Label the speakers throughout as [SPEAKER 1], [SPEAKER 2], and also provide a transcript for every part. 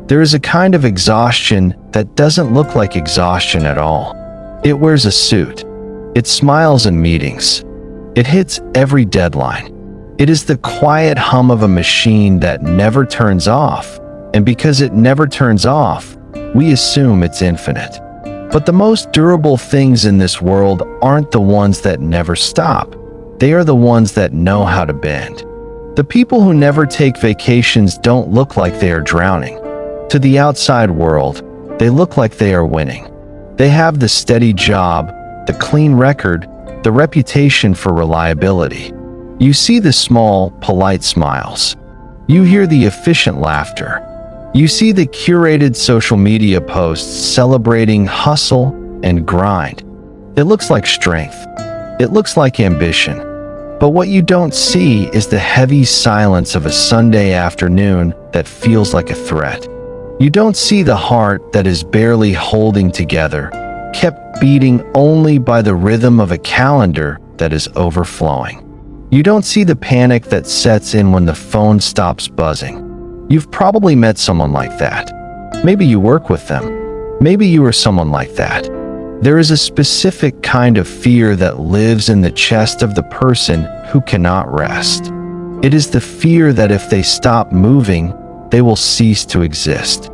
[SPEAKER 1] There is a kind of exhaustion that doesn't look like exhaustion at all. It wears a suit. It smiles in meetings. It hits every deadline. It is the quiet hum of a machine that never turns off, and because it never turns off, we assume it's infinite. But the most durable things in this world aren't the ones that never stop. They are the ones that know how to bend. The people who never take vacations don't look like they are drowning. To the outside world, they look like they are winning. They have the steady job, the clean record, the reputation for reliability. You see the small, polite smiles. You hear the efficient laughter. You see the curated social media posts celebrating hustle and grind. It looks like strength. It looks like ambition. But what you don't see is the heavy silence of a Sunday afternoon that feels like a threat. You don't see the heart that is barely holding together, kept beating only by the rhythm of a calendar that is overflowing. You don't see the panic that sets in when the phone stops buzzing. You've probably met someone like that. Maybe you work with them. Maybe you are someone like that. There is a specific kind of fear that lives in the chest of the person who cannot rest. It is the fear that if they stop moving, they will cease to exist.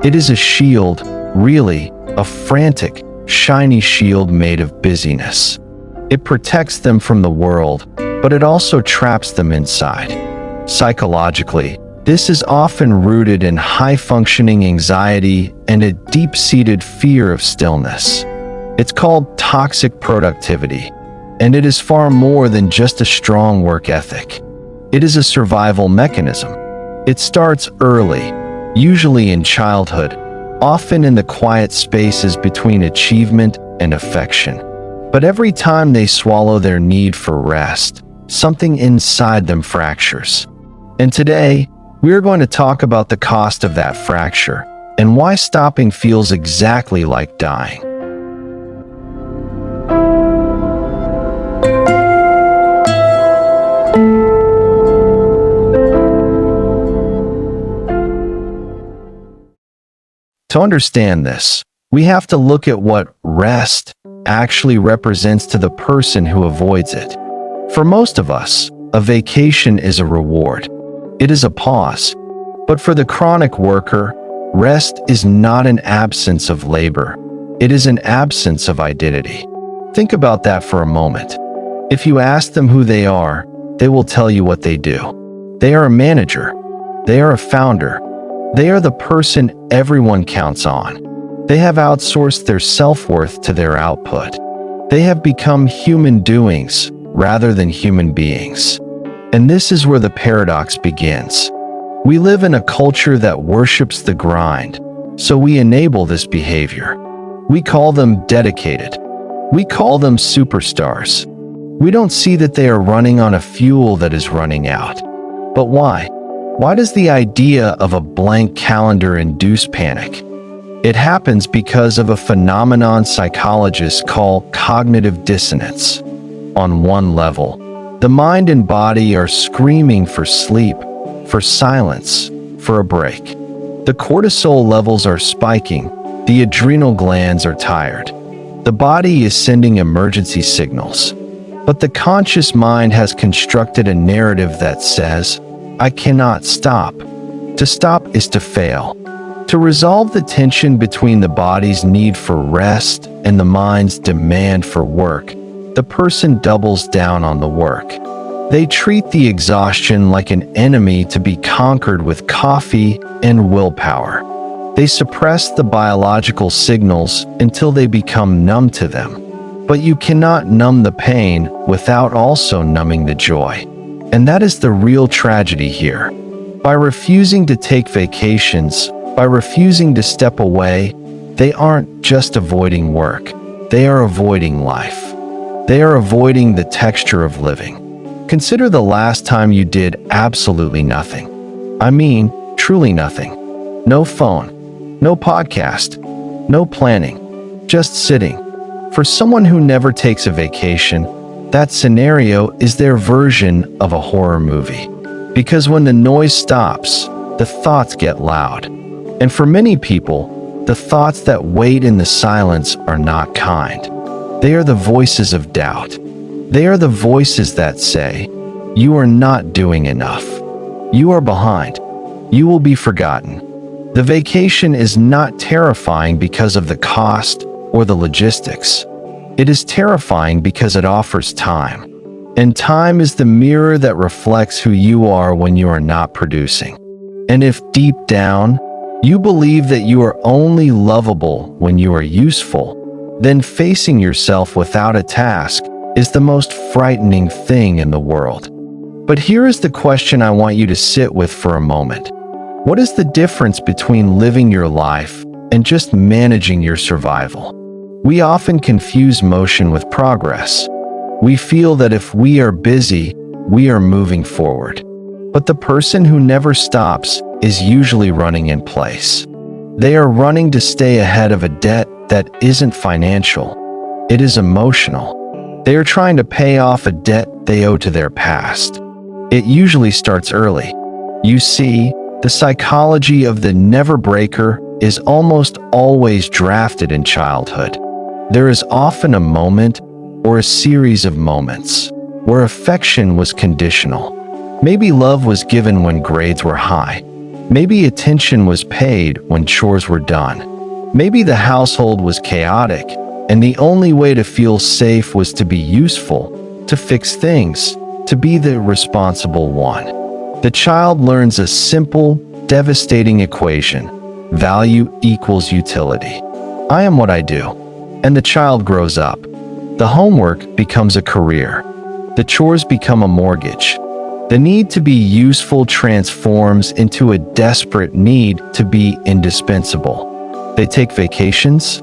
[SPEAKER 1] It is a shield, really, a frantic, shiny shield made of busyness. It protects them from the world, but it also traps them inside. Psychologically, this is often rooted in high-functioning anxiety and a deep-seated fear of stillness. It's called toxic productivity, and it is far more than just a strong work ethic. It is a survival mechanism. It starts early, usually in childhood, often in the quiet spaces between achievement and affection. But every time they swallow their need for rest, something inside them fractures. And today, we are going to talk about the cost of that fracture and why stopping feels exactly like dying. To understand this, we have to look at what rest actually represents to the person who avoids it. For most of us, a vacation is a reward. It is a pause. But for the chronic worker, rest is not an absence of labor. It is an absence of identity. Think about that for a moment. If you ask them who they are, they will tell you what they do. They are a manager. They are a founder. They are the person everyone counts on. They have outsourced their self-worth to their output. They have become human doings rather than human beings. And this is where the paradox begins. We live in a culture that worships the grind, so we enable this behavior. We call them dedicated. We call them superstars. We don't see that they are running on a fuel that is running out. But why? Why does the idea of a blank calendar induce panic? It happens because of a phenomenon psychologists call cognitive dissonance. On one level, the mind and body are screaming for sleep, for silence, for a break. The cortisol levels are spiking, the adrenal glands are tired. The body is sending emergency signals. But the conscious mind has constructed a narrative that says, I cannot stop. To stop is to fail. To resolve the tension between the body's need for rest and the mind's demand for work, the person doubles down on the work. They treat the exhaustion like an enemy to be conquered with coffee and willpower. They suppress the biological signals until they become numb to them. But you cannot numb the pain without also numbing the joy. And that is the real tragedy here. By refusing to take vacations, by refusing to step away, they aren't just avoiding work. They are avoiding life. They are avoiding the texture of living. Consider the last time you did absolutely nothing. I mean, truly nothing. No phone, no podcast, no planning, just sitting. For someone who never takes a vacation, that scenario is their version of a horror movie. Because when the noise stops, the thoughts get loud. And for many people, the thoughts that wait in the silence are not kind. They are the voices of doubt. They are the voices that say, "You are not doing enough. You are behind. You will be forgotten." The vacation is not terrifying because of the cost or the logistics. It is terrifying because it offers time. And time is the mirror that reflects who you are when you are not producing. And if deep down, you believe that you are only lovable when you are useful, then facing yourself without a task is the most frightening thing in the world. But here is the question I want you to sit with for a moment. What is the difference between living your life and just managing your survival? We often confuse motion with progress. We feel that if we are busy, we are moving forward. But the person who never stops is usually running in place. They are running to stay ahead of a debt that isn't financial. It is emotional. They are trying to pay off a debt they owe to their past. It usually starts early. You see, the psychology of the never breaker is almost always drafted in childhood. There is often a moment or a series of moments where affection was conditional. Maybe love was given when grades were high. Maybe attention was paid when chores were done. Maybe the household was chaotic, and the only way to feel safe was to be useful, to fix things, to be the responsible one. The child learns a simple, devastating equation: value equals utility. I am what I do. And the child grows up. The homework becomes a career. The chores become a mortgage. The need to be useful transforms into a desperate need to be indispensable. They take vacations?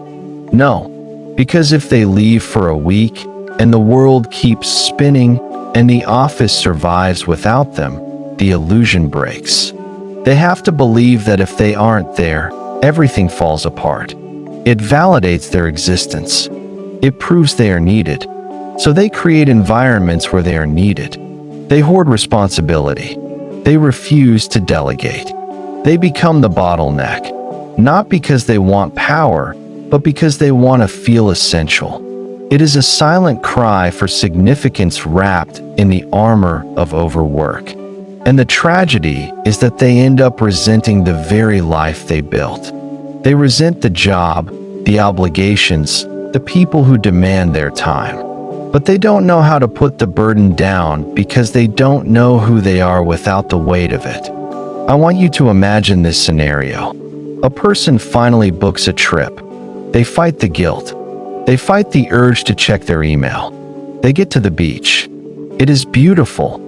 [SPEAKER 1] No, because if they leave for a week and the world keeps spinning and the office survives without them, the illusion breaks. They have to believe that if they aren't there, everything falls apart. It validates their existence. It proves they are needed. So they create environments where they are needed. They hoard responsibility. They refuse to delegate. They become the bottleneck, not because they want power, but because they want to feel essential. It is a silent cry for significance wrapped in the armor of overwork. And the tragedy is that they end up resenting the very life they built. They resent the job, the obligations, the people who demand their time. But they don't know how to put the burden down because they don't know who they are without the weight of it. I want you to imagine this scenario. A person finally books a trip. They fight the guilt. They fight the urge to check their email. They get to the beach. It is beautiful.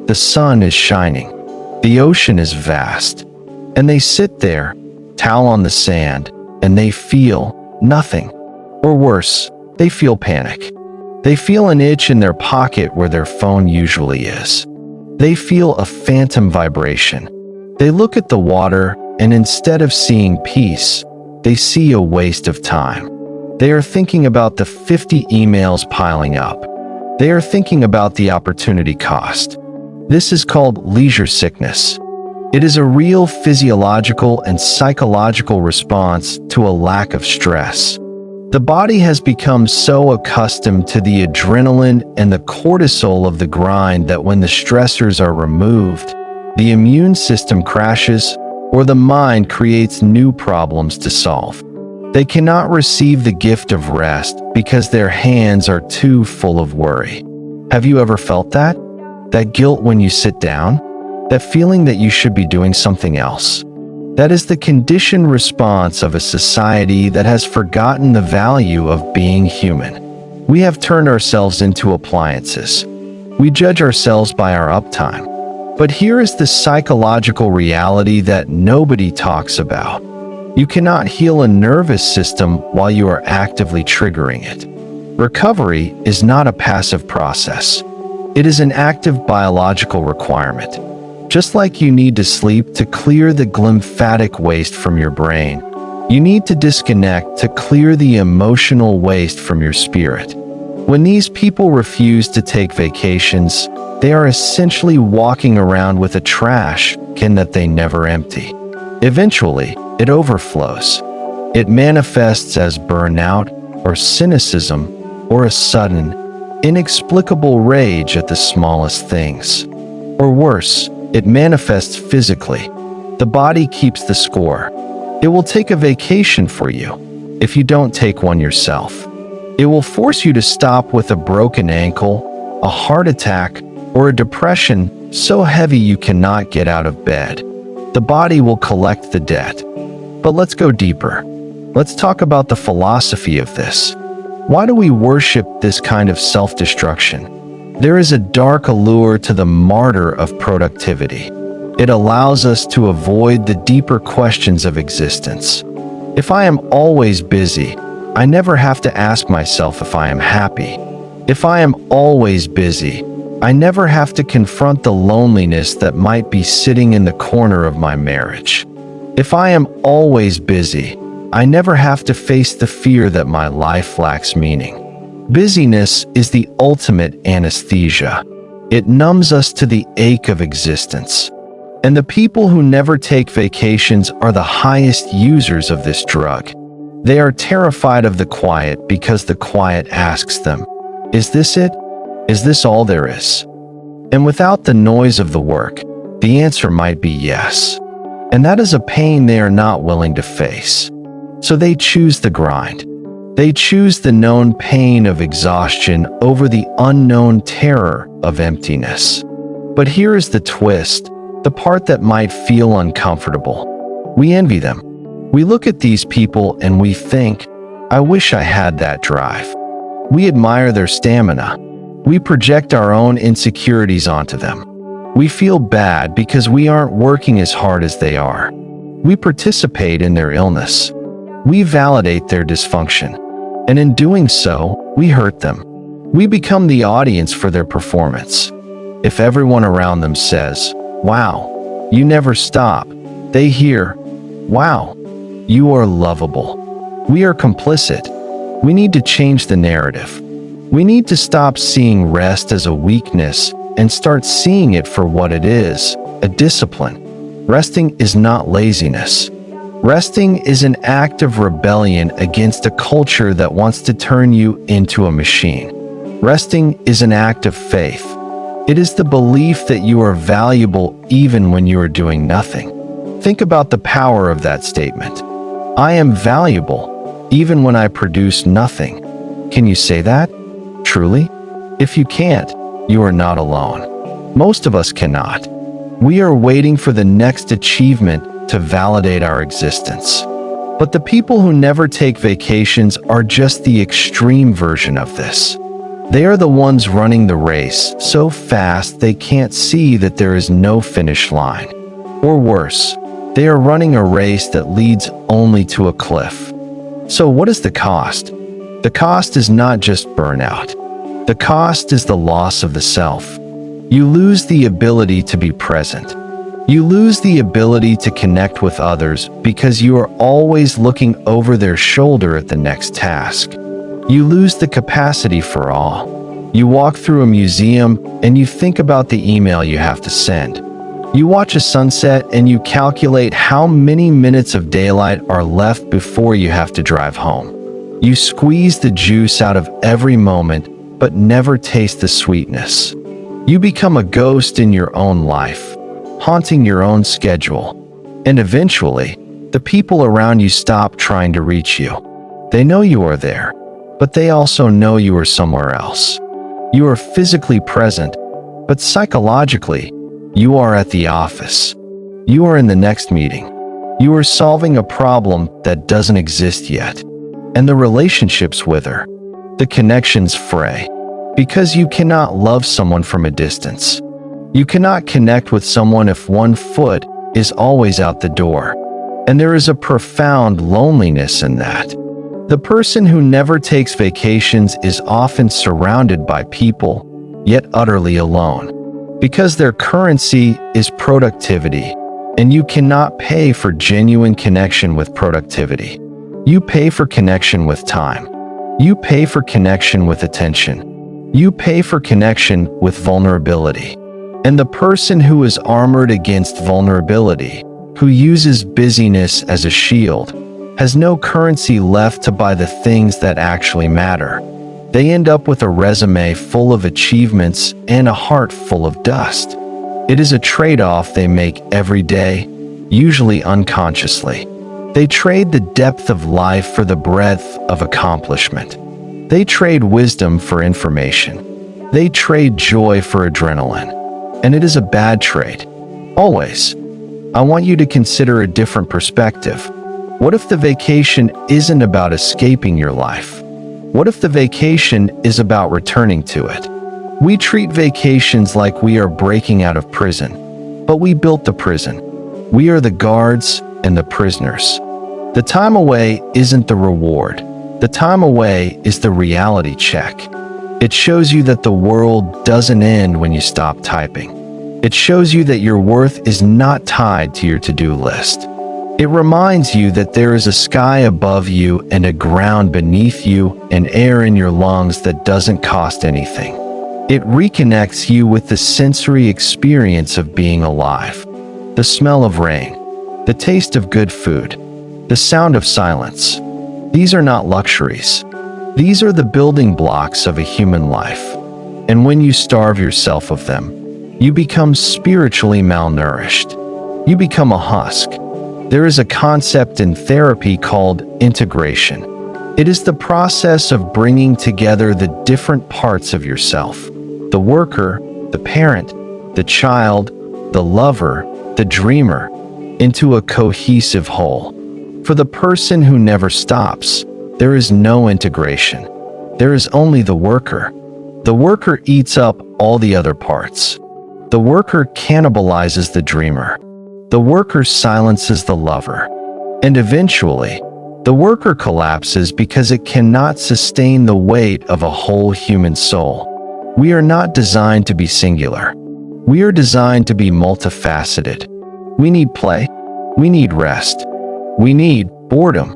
[SPEAKER 1] The sun is shining. The ocean is vast. And they sit there, towel on the sand, and they feel nothing. Or worse, they feel panic. They feel an itch in their pocket where their phone usually is. They feel a phantom vibration. They look at the water, and instead of seeing peace, they see a waste of time. They are thinking about the 50 emails piling up. They are thinking about the opportunity cost. This is called leisure sickness. It is a real physiological and psychological response to a lack of stress. The body has become so accustomed to the adrenaline and the cortisol of the grind that when the stressors are removed, the immune system crashes or the mind creates new problems to solve. They cannot receive the gift of rest because their hands are too full of worry. Have you ever felt that? That guilt when you sit down? That feeling that you should be doing something else? That is the conditioned response of a society that has forgotten the value of being human. We have turned ourselves into appliances. We judge ourselves by our uptime. But here is the psychological reality that nobody talks about. You cannot heal a nervous system while you are actively triggering it. Recovery is not a passive process. It is an active biological requirement. Just like you need to sleep to clear the glymphatic waste from your brain, you need to disconnect to clear the emotional waste from your spirit. When these people refuse to take vacations, they are essentially walking around with a trash can that they never empty. Eventually, it overflows. It manifests as burnout or cynicism or a sudden, inexplicable rage at the smallest things. Or worse, it manifests physically. The body keeps the score. It will take a vacation for you if you don't take one yourself. It will force you to stop with a broken ankle, a heart attack, or a depression so heavy you cannot get out of bed. The body will collect the debt. But let's go deeper. Let's talk about the philosophy of this. Why do we worship this kind of self-destruction? There is a dark allure to the martyr of productivity. It allows us to avoid the deeper questions of existence. If I am always busy, I never have to ask myself if I am happy. If I am always busy, I never have to confront the loneliness that might be sitting in the corner of my marriage. If I am always busy, I never have to face the fear that my life lacks meaning. Busyness is the ultimate anesthesia. It numbs us to the ache of existence. And the people who never take vacations are the highest users of this drug. They are terrified of the quiet because the quiet asks them, "Is this it? Is this all there is?" And without the noise of the work, the answer might be yes. And that is a pain they are not willing to face. So they choose the grind. They choose the known pain of exhaustion over the unknown terror of emptiness. But here is the twist, the part that might feel uncomfortable. We envy them. We look at these people and we think, "I wish I had that drive." We admire their stamina. We project our own insecurities onto them. We feel bad because we aren't working as hard as they are. We participate in their illness. We validate their dysfunction. And in doing so, we hurt them. We become the audience for their performance. If everyone around them says, "Wow, you never stop," they hear, "Wow, you are lovable." We are complicit. We need to change the narrative. We need to stop seeing rest as a weakness and start seeing it for what it is, a discipline. Resting is not laziness. Resting is an act of rebellion against a culture that wants to turn you into a machine. Resting is an act of faith. It is the belief that you are valuable even when you are doing nothing. Think about the power of that statement. I am valuable even when I produce nothing. Can you say that? Truly? If you can't, you are not alone. Most of us cannot. We are waiting for the next achievement to validate our existence. But the people who never take vacations are just the extreme version of this. They are the ones running the race so fast they can't see that there is no finish line. Or worse, they are running a race that leads only to a cliff. So what is the cost? The cost is not just burnout. The cost is the loss of the self. You lose the ability to be present. You lose the ability to connect with others because you are always looking over their shoulder at the next task. You lose the capacity for awe. You walk through a museum and you think about the email you have to send. You watch a sunset and you calculate how many minutes of daylight are left before you have to drive home. You squeeze the juice out of every moment but never taste the sweetness. You become a ghost in your own life, haunting your own schedule. And eventually, the people around you stop trying to reach you. They know you are there, but they also know you are somewhere else. You are physically present, but psychologically, you are at the office. You are in the next meeting. You are solving a problem that doesn't exist yet. And the relationships wither. The connections fray. Because you cannot love someone from a distance. You cannot connect with someone if one foot is always out the door. And there is a profound loneliness in that. The person who never takes vacations is often surrounded by people, yet utterly alone. Because their currency is productivity, and you cannot pay for genuine connection with productivity. You pay for connection with time. You pay for connection with attention. You pay for connection with vulnerability. And the person who is armored against vulnerability who uses busyness as a shield, has no currency left to buy the things that actually matter. They end up with a resume full of achievements and a heart full of dust. It is a trade-off they make every day, usually unconsciously. They trade the depth of life for the breadth of accomplishment. They trade wisdom for information. They trade joy for adrenaline. And it is a bad trade. Always. I want you to consider a different perspective. What if the vacation isn't about escaping your life? What if the vacation is about returning to it? We treat vacations like we are breaking out of prison, but we built the prison. We are the guards and the prisoners. The time away isn't the reward. The time away is the reality check. It shows you that the world doesn't end when you stop typing. It shows you that your worth is not tied to your to-do list. It reminds you that there is a sky above you and a ground beneath you and air in your lungs that doesn't cost anything. It reconnects you with the sensory experience of being alive. The smell of rain, the taste of good food, the sound of silence. These are not luxuries. These are the building blocks of a human life. And when you starve yourself of them, you become spiritually malnourished. You become a husk. There is a concept in therapy called integration. It is the process of bringing together the different parts of yourself, the worker, the parent, the child, the lover, the dreamer, into a cohesive whole. For the person who never stops, there is no integration. There is only the worker. The worker eats up all the other parts. The worker cannibalizes the dreamer. The worker silences the lover. And eventually, the worker collapses because it cannot sustain the weight of a whole human soul. We are not designed to be singular. We are designed to be multifaceted. We need play. We need rest. We need boredom.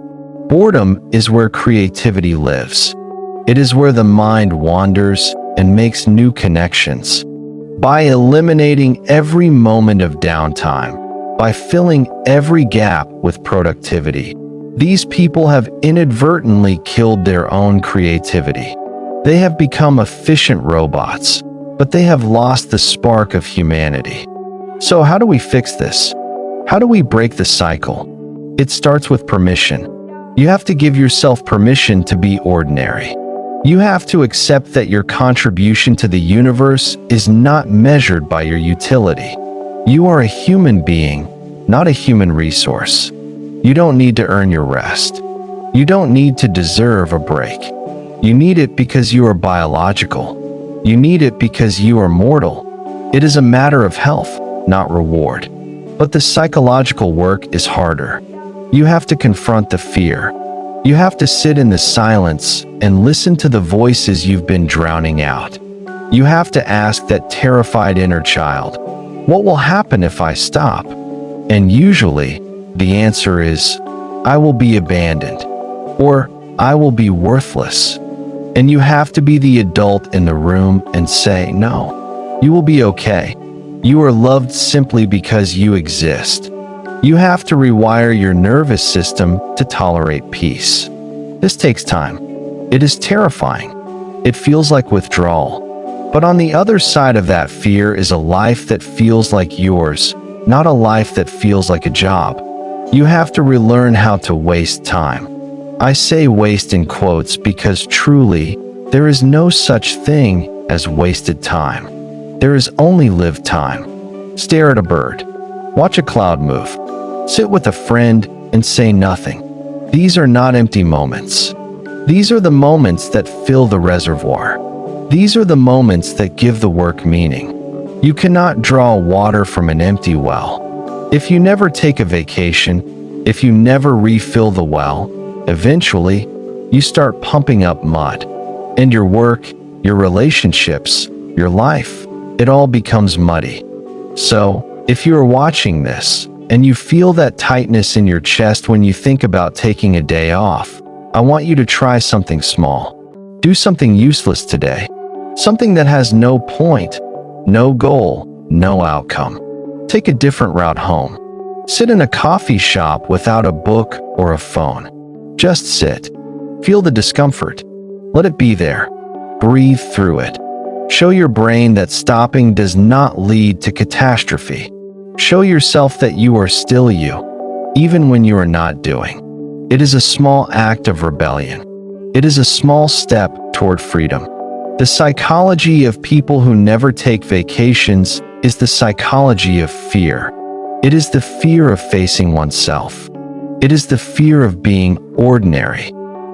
[SPEAKER 1] Boredom is where creativity lives. It is where the mind wanders and makes new connections. By eliminating every moment of downtime, by filling every gap with productivity, these people have inadvertently killed their own creativity. They have become efficient robots, but they have lost the spark of humanity. So how do we fix this? How do we break the cycle? It starts with permission. You have to give yourself permission to be ordinary. You have to accept that your contribution to the universe is not measured by your utility. You are a human being, not a human resource. You don't need to earn your rest. You don't need to deserve a break. You need it because you are biological. You need it because you are mortal. It is a matter of health, not reward. But the psychological work is harder. You have to confront the fear. You have to sit in the silence and listen to the voices you've been drowning out. You have to ask that terrified inner child, what will happen if I stop? And usually, the answer is, I will be abandoned, or I will be worthless. And you have to be the adult in the room and say, no, you will be okay. You are loved simply because you exist. You have to rewire your nervous system to tolerate peace. This takes time. It is terrifying. It feels like withdrawal. But on the other side of that fear is a life that feels like yours, not a life that feels like a job. You have to relearn how to waste time. I say waste in quotes because truly, there is no such thing as wasted time. There is only lived time. Stare at a bird. Watch a cloud move. Sit with a friend and say nothing. These are not empty moments. These are the moments that fill the reservoir. These are the moments that give the work meaning. You cannot draw water from an empty well. If you never take a vacation, if you never refill the well, eventually, you start pumping up mud. And your work, your relationships, your life, it all becomes muddy. So, if you are watching this, and you feel that tightness in your chest when you think about taking a day off, I want you to try something small. Do something useless today. Something that has no point, no goal, no outcome. Take a different route home. Sit in a coffee shop without a book or a phone. Just sit. Feel the discomfort. Let it be there. Breathe through it. Show your brain that stopping does not lead to catastrophe. Show yourself that you are still you, even when you are not doing. It is a small act of rebellion. It is a small step toward freedom. The psychology of people who never take vacations is the psychology of fear. It is the fear of facing oneself. It is the fear of being ordinary.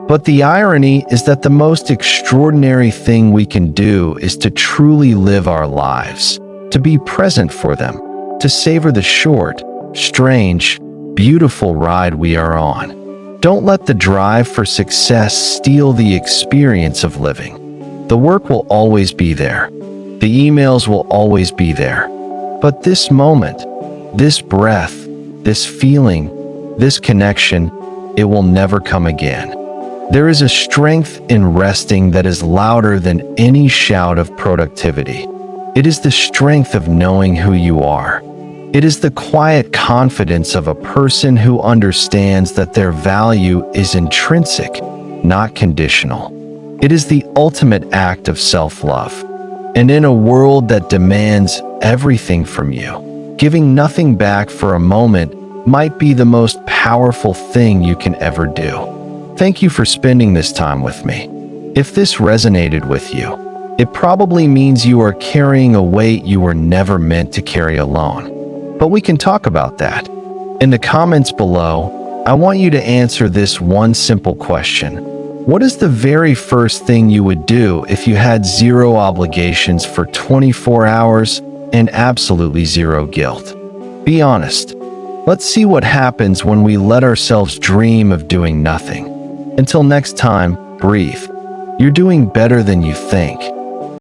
[SPEAKER 1] But the irony is that the most extraordinary thing we can do is to truly live our lives, to be present for them, to savor the short, strange, beautiful ride we are on. Don't let the drive for success steal the experience of living. The work will always be there. The emails will always be there. But this moment, this breath, this feeling, this connection, it will never come again. There is a strength in resting that is louder than any shout of productivity. It is the strength of knowing who you are. It is the quiet confidence of a person who understands that their value is intrinsic, not conditional. It is the ultimate act of self-love. And in a world that demands everything from you, giving nothing back for a moment might be the most powerful thing you can ever do. Thank you for spending this time with me. If this resonated with you, it probably means you are carrying a weight you were never meant to carry alone. But we can talk about that. In the comments below, I want you to answer this one simple question. What is the very first thing you would do if you had zero obligations for 24 hours and absolutely zero guilt? Be honest. Let's see what happens when we let ourselves dream of doing nothing. Until next time, breathe. You're doing better than you think.